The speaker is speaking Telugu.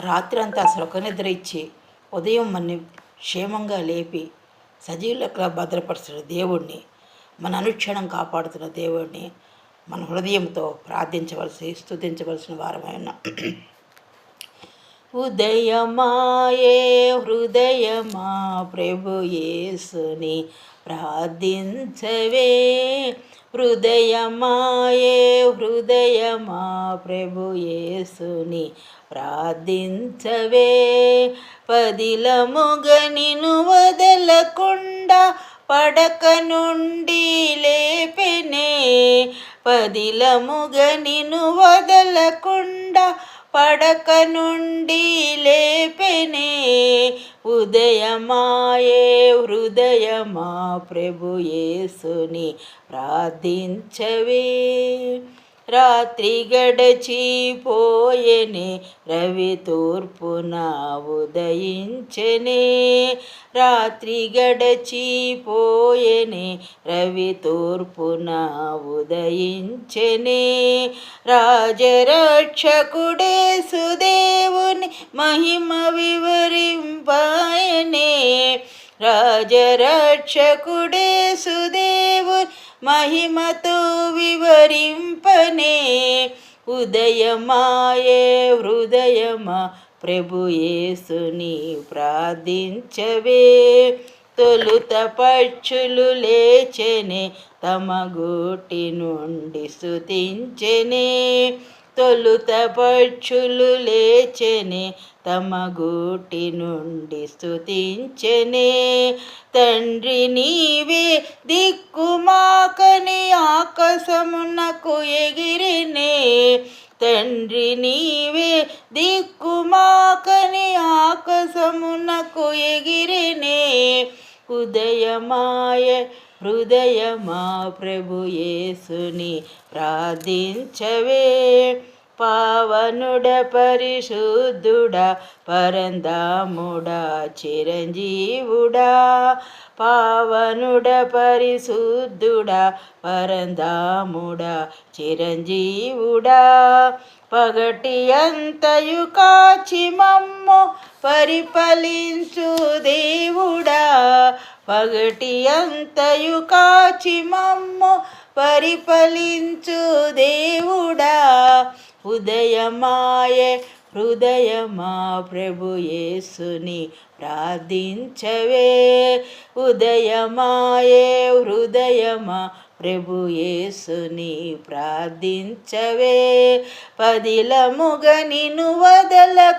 రాత్రి అంతా సుఖ నిద్ర ఇచ్చి ఉదయం మన క్షేమంగా లేపి సజీవులెక్కలా భద్రపరుస్తున్న దేవుణ్ణి, మన అనుక్షణం కాపాడుతున్న దేవుణ్ణి మన హృదయంతో స్తుతించవలసిన వారమైన ఉదయమాయే హృదయమా ప్రభు యేసుని ప్రార్థించవే. హృదయమాయే హృదయమా ప్రభు యేసుని ప్రార్థించవే. పదిలముగ నిన్ను వదలకుండా పడక నుండి లేపెనే. పదిలముగ నిన్ను వదలకుండా పడక నుండి లేపెనే. ఉదయమాయే హృదయమా ప్రభు యేసుని ప్రార్థించవే. రాత్రి గడచిపోయెనే రవి తూర్పున ఉదయించెనే. రాత్రి గడచిపోయెనే రవి తూర్పున ఉదయించెనే. రాజరక్షకుడేసు దేవుని మహిమ వివరింపాయనే. రాజరక్షకుడేసు దేవుని మహిమతో వివరింపనే. ఉదయమాయే హృదయమా ప్రభు యేసుని ప్రార్థించవే. తొలుత పక్షులు లేచెనే తమ గూటి నుండి స్తుతించెనే. తొలుత పక్షులు లేచెనే తమ గూటి నుండి స్తుతించెనే. తండ్రి నీవే దిక్కుమాకని ఆకాశమునకు ఎగిరినే. తండ్రి నీవే దిక్కుమాకని ఆకాశమునకు ఎగిరినే. ఉదయమాయ హృదయమా ప్రభు యేసుని ప్రార్థించవే. పావనుడ పరిశుద్ధుడా పరంధాముడా చిరంజీవుడా. పావనుడ పరిశుద్ధుడా పరంధాముడా చిరంజీవుడా. పగటి అంతయు కాచి మమ్ము పరిపాలించు దేవుడా. పగటి అంతయు కాచి మమ్ము పరిపాలించు దేవుడా. ఉదయమాయే హృదయమా ప్రభు యేసుని ప్రార్థించవే. ఉదయమాయే హృదయమా ప్రభు యేసుని ప్రార్థించవే. పదిలముగ నిన్ను వదల